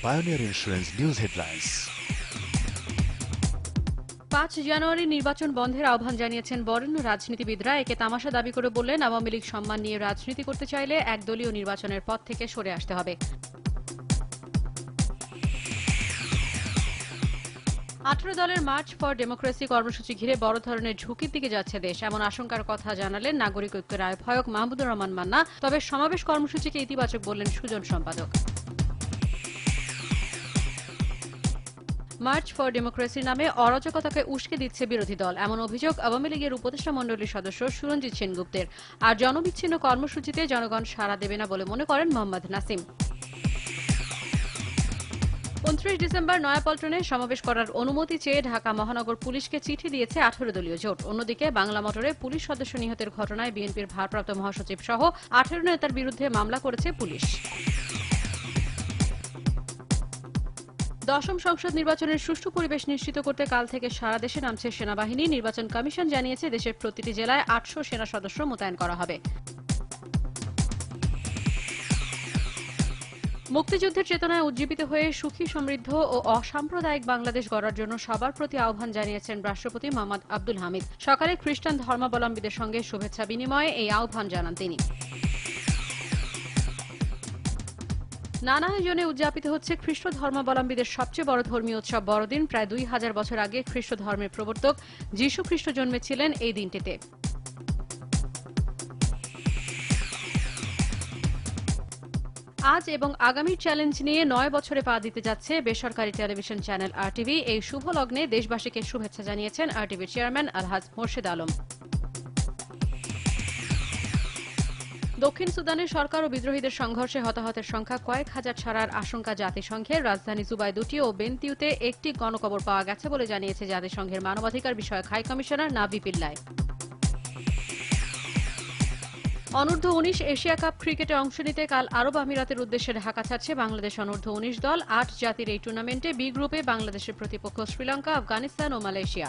Pioneer Insurance News Headlines. 5 জানুয়ারি নির্বাচন বন্ধের আহ্বান জানিয়েছেন বরেণ্য রাজনীতিবিদরা। একে তামাশা দাবি করে বললেন, আওয়ামী লীগ সম্মান নিয়ে রাজনীতি করতে চাইলে একদলীয় নির্বাচনের পথ থেকে সরে আসতে হবে। 18 দলের মার্চ ফর ডেমোক্রেসি কর্মসূচি ঘিরে বড় ধরনের ঝুঁকির দিকে যাচ্ছে দেশ, এমন আশঙ্কার কথা জানালেন নাগরিক ঐক্যের আহ্বায়ক মাহমুদুর রহমান মান্না। তবে সমাবেশ কর্মসূচিকে ইতিবাচক বললেন সুজন সম্পাদক। মার্চ ফর ডেমোক্রেসির নামে অরাজকতাকে উস্কে দিচ্ছে বিরোধী দল, এমন অভিযোগ আওয়ামী লীগের উপদেষ্টা মণ্ডলীর সদস্য সুরঞ্জিত সেনগুপ্তের। আর জনবিচ্ছিন্ন কর্মসূচিতে জনগণ সাড়া দেবে না বলে মনে করেন মোহাম্মদ নাসিম। 29 ডিসেম্বর নয়াপল্টনে সমাবেশ করার অনুমতি চেয়ে ঢাকা মহানগর পুলিশকে চিঠি দিয়েছে 18 দলীয় জোট। অন্যদিকে বাংলা মোটরে পুলিশ সদস্য নিহতের ঘটনায় বিএনপির ভারপ্রাপ্ত মহাসচিব সহ 18 নেতার বিরুদ্ধে মামলা করেছে পুলিশ। দশম সংসদ নির্বাচনের সুষ্ঠু পরিবেশ নিশ্চিত করতে কাল থেকে সারা দেশে নামছে সেনাবাহিনী। নির্বাচন কমিশন জানিয়েছে, দেশের প্রতিটি জেলায় 800 সেনা সদস্য মোতায়েন করা হবে। মুক্তিযুদ্ধের চেতনায় উজ্জীবিত হয়ে সুখী, সমৃদ্ধ ও অসাম্প্রদায়িক বাংলাদেশ গড়ার জন্য সবার প্রতি আহ্বান জানিয়েছেন রাষ্ট্রপতি মোহাম্মদ আব্দুল হামিদ। সকালে খ্রিস্টান ধর্মাবলম্বীদের সঙ্গে শুভেচ্ছা বিনিময়ে এই আহ্বান জানান তিনি। নানা আয়োজনে উদযাপিত হচ্ছে খ্রিস্ট ধর্মাবলম্বীদের সবচেয়ে বড় ধর্মীয় উৎসব বড়দিন। প্রায় 2000 বছর আগে খ্রিস্ট ধর্মের প্রবর্তক যীশু খ্রিস্ট জন্মেছিলেন এই দিনটিতে। আজ এবং আগামীর চ্যালেঞ্জ নিয়ে 9 বছরে পা দিতে যাচ্ছে বেসরকারি টেলিভিশন চ্যানেল আরটিভি। এই শুভ লগ্নে দেশবাসীকে শুভেচ্ছা জানিয়েছেন আরটিভির চেয়ারম্যান আলহাজ মোর্শেদ আলম। দক্ষিণ সুদানের সরকার ও বিদ্রোহীদের সংঘর্ষে হতাহতের সংখ্যা কয়েক হাজার ছাড়ার আশঙ্কা জাতিসংঘের। রাজধানী জুবায় 2টি ও বেনতিউতে 1টি গণকবর পাওয়া গেছে বলে জানিয়েছে জাতিসংঘের মানবাধিকার বিষয়ক হাই কমিশনার নাভি পিল্লাই। অনূর্ধ্ব 19 এশিয়া কাপ ক্রিকেটে অংশ নিতে কাল আরব আমিরাতের উদ্দেশ্যে ঢাকা ছাড়ছে বাংলাদেশ অনূর্ধ্ব 19 দল। 8 জাতির এই টুর্নামেন্টে বি গ্রুপে বাংলাদেশের প্রতিপক্ষ শ্রীলঙ্কা, আফগানিস্তান ও মালয়েশিয়া।